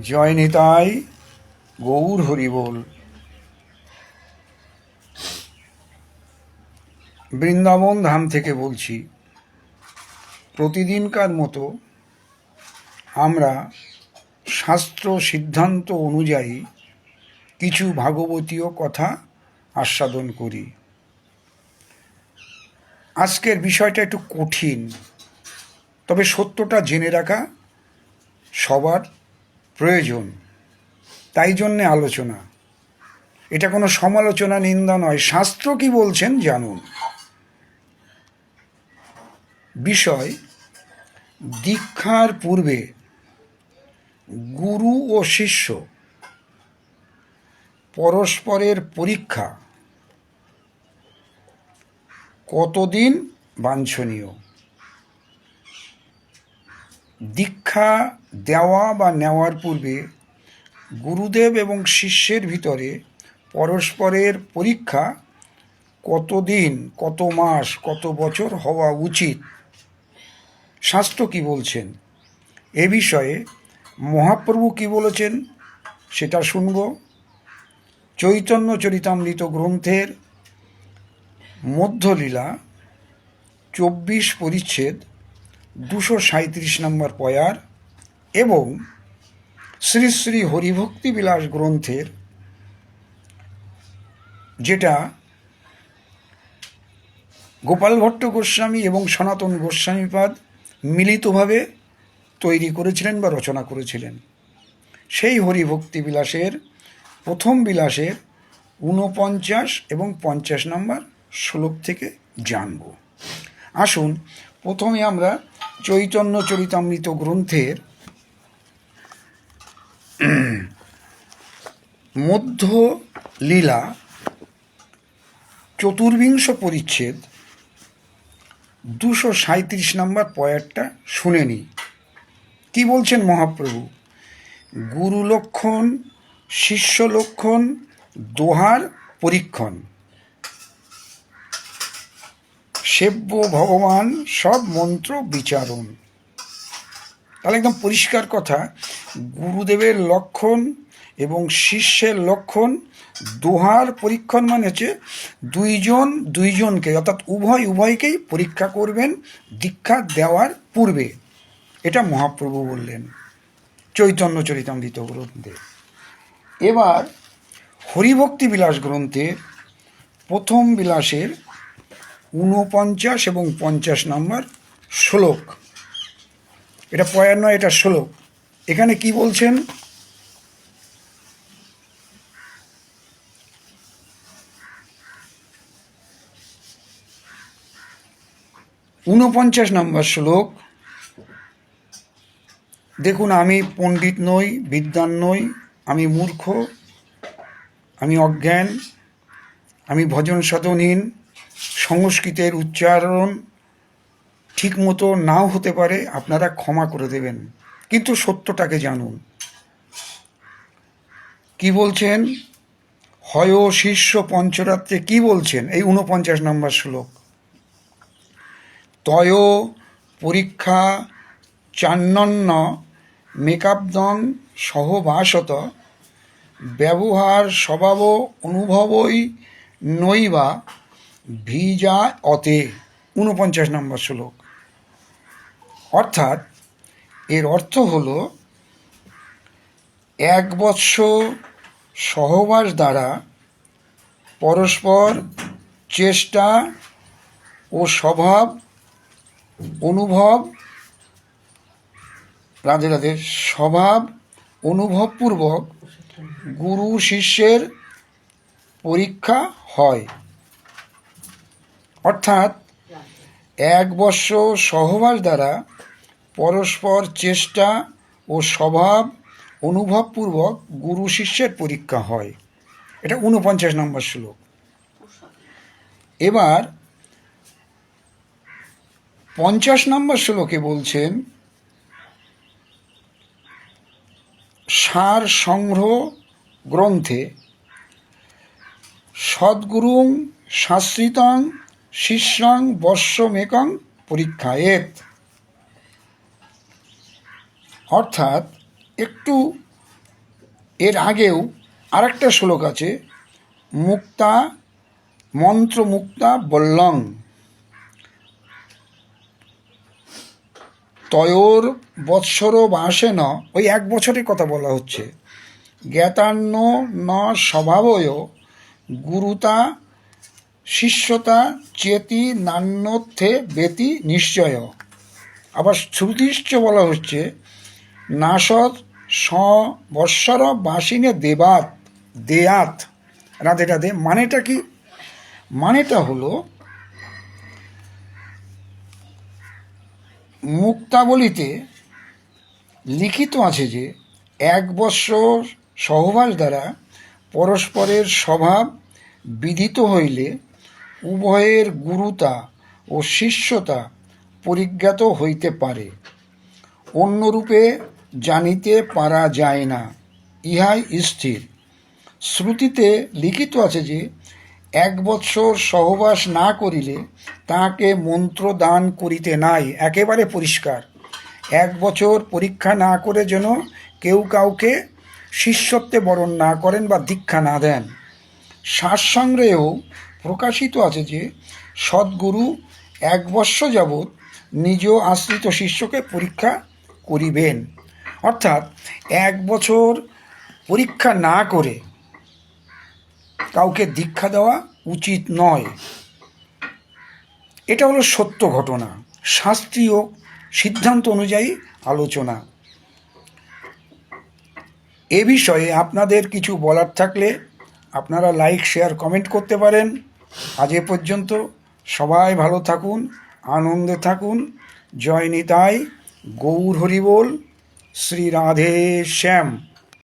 জয় নিতাই, গৌর হরি বল। বৃন্দাবন ধাম থেকে বলছি। প্রতিদিনকার মতো আমরা শাস্ত্র সিদ্ধান্ত অনুযায়ী কিছু ভাগবতীয় কথা আস্বাদন করি। আজকের বিষয়টা একটু কঠিন, তবে সত্যটা জেনে রাখা সবার প্রয়োজন, তাই জন্যে আলোচনা। এটা কোনো সমালোচনা, নিন্দা নয়। শাস্ত্র কি বলছেন জানুন। বিষয়: দীক্ষার পূর্বে গুরু ও শিষ্য পরস্পরের পরীক্ষা কতদিন বাঞ্ছনীয়? দীক্ষা দেওয়া বা নেওয়ার পূর্বে গুরুদেব এবং শিষ্যের ভিতরে পরস্পরের পরীক্ষা কতদিন, কত মাস, কত বছর হওয়া উচিত? শাস্ত্র কি বলছেন এ বিষয়ে? মহাপ্রভু কি বলেছেন সেটা শুনব। চৈতন্য চরিতামৃত গ্রন্থের মধ্যলীলা 24 পরিচ্ছেদ 237 নম্বর পয়ার এবং শ্রী শ্রী হরিভক্তি বিলাস গ্রন্থের, যেটা গোপাল ভট্ট গোস্বামী এবং সনাতন গোস্বামীপাদ মিলিতভাবে তৈরি করেছিলেন বা রচনা করেছিলেন, সেই হরিভক্তি বিলাসের প্রথম বিলাসের 49 এবং 50 নম্বর শ্লোক থেকে জানব। আসুন, প্রথমে আমরা চৈতন্য চরিতামৃত গ্রন্থের মধ্য লীলা 24 পরিচ্ছেদ 237 নম্বর পয়ারটা শুনে নিই। কি বলছেন মহাপ্রভু? গুরু লক্ষণ, শিষ্য লক্ষণ, দোহার পরীক্ষণ, সেব্য ভগবান সব মন্ত্র বিচারণ। তাহলে একদম পরিষ্কার কথা, গুরুদেবের লক্ষণ এবং শিষ্যের লক্ষণ, দোহার পরীক্ষণ মানে হচ্ছে দুইজনকে, অর্থাৎ উভয়কেই পরীক্ষা করবেন দীক্ষা দেওয়ার পূর্বে। এটা মহাপ্রভু বললেন চৈতন্য চরিতামৃত গ্রন্থে। এবার হরিভক্তি বিলাস গ্রন্থের প্রথম বিলাসের 49 এবং 50 নম্বর শ্লোক। এটা পয়ার নয়, এটা শ্লোক। এখানে কি বলছেন? ঊনপঞ্চাশ নম্বর শ্লোক দেখুন। আমি পণ্ডিত নই, বিদ্বান নই, আমি মূর্খ, আমি অজ্ঞান, আমি ভজন সাধনহীন, সংস্কৃতের উচ্চারণ ঠিক মতো নাও হতে পারে, আপনারা ক্ষমা করে দেবেন, কিন্তু সত্যটাকে জানুন। কি বলছেন? হয় শিষ্য পঞ্চরাত্রে কি বলছেন? এই 49 নম্বর শ্লোক। তয় পরীক্ষা চান্নন্ন মেকাব্দং সহবাসত ব্যবহার স্বভাব অনুভবই নৈবা ভিজা অতে। 49 নম্বর শ্লোক। অর্থাৎ এর অর্থ হল, 1 বৎসর সহবাস দ্বারা পরস্পর চেষ্টা ও স্বভাব অনুভব, রাধে রাধে, স্বভাব অনুভবপূর্বক গুরু শিষ্যের পরীক্ষা হয়। অর্থাৎ 1 বৎসর সহবাস দ্বারা পরস্পর চেষ্টা ও স্বভাব অনুভবপূর্বক গুরু শিষ্যের পরীক্ষা হয়। এটা 49 নম্বর শ্লোক। এবার 50 নম্বর শ্লোকে বলছেন, সার সংগ্রহ গ্রন্থে সদ্গুরুং শাস্ত্রিতং শিষ্যং বর্ষমেকং পরীক্ষায়েত। অর্থাৎ একটু এর আগেও আরেকটা শ্লোক আছে, মুক্তা মন্ত্রমুক্তা বল্লং তয়োর বৎসর বাসেন, ওই 1 বছরের কথা বলা হচ্ছে, জ্ঞাতান্ন ন স্বভাবয় গুরুতা শিষ্যতা চেতি নান্যর্থে বেতি নিশ্চয়। আবার শ্রুতিশ্চ বলা হচ্ছে, নাসৎ বৎসর বাসিনে দেবাত দেয়াত। রাধে রাধে। মানেটা কি? মানেটা হলো, মুক্তাবলিতে লিখিত আছে যে 1 বৎসর সহবাস দ্বারা পরস্পরের স্বভাব বিদিত হইলে উভয়ের গুরুতা ও শিষ্যতা পরিজ্ঞাত হইতে পারে, অন্যরূপে জানিতে পারা যায় না, ইহাই স্থির। শ্রুতিতে লিখিত আছে যে 1 বৎসর সহবাস না করিলে তাহাকে মন্ত্র দান করিতে নাই। একেবারে পরিষ্কার। 1 বছর পরীক্ষা না করে যেন কেউ কাউকে শিষ্যত্বে বরণ না করেন বা দীক্ষা না দেন। শাস্ত্রসংগ্রহেও প্রকাশিত আছে যে সদ্গুরু 1 বৎসর যাবৎ নিজ আশ্রিত শিষ্যকে পরীক্ষা করিবেন। অর্থাৎ 1 বছর পরীক্ষা না করে কাউকে দীক্ষা দেওয়া উচিত নয়। এটা হলো সত্য ঘটনা, শাস্ত্রীয় সিদ্ধান্ত অনুযায়ী আলোচনা। এ বিষয়ে আপনাদের কিছু বলার থাকলে আপনারা লাইক, শেয়ার, কমেন্ট করতে পারেন। আজ এ পর্যন্ত। সবাই ভালো থাকুন, আনন্দে থাকুন। জয় নিতাই, গৌর হরিবোল, শ্রী রাধে শ্যাম।